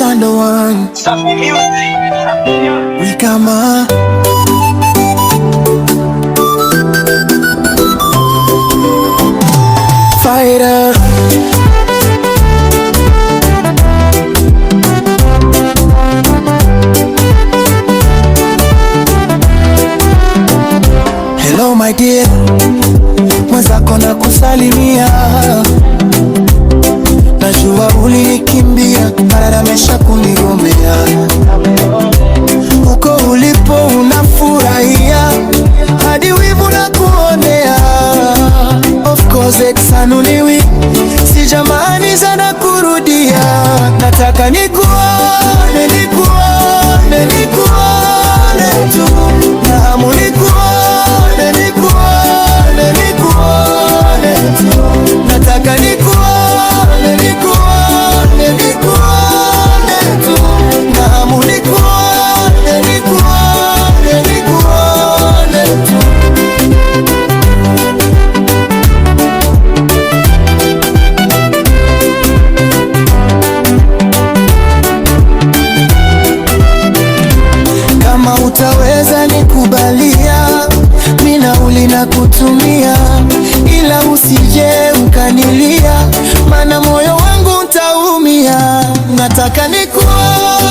Sando One. We kama fighter. Hello my dear, mwenzako na kusalimia. Najua ulinikimbia, mara amesha kunigomea. Uko ulipo unafurahia, hadi wivu na kuonea. Of course exanuliwi, sijamaanisha na kurudia. Nataka nikuone, nikuone, nikuone tu. Nahamu nikuone, nikuone, nikuone tu. Nataka nikuone, nikuone, nikuone tu. Nahamu nikuone, nikuone, nikuone tu. Kama utaweza nikubalia, mina ulina kutumia, ila usije ukanilia, mana moyo wangu utaumia. Nataka nikuone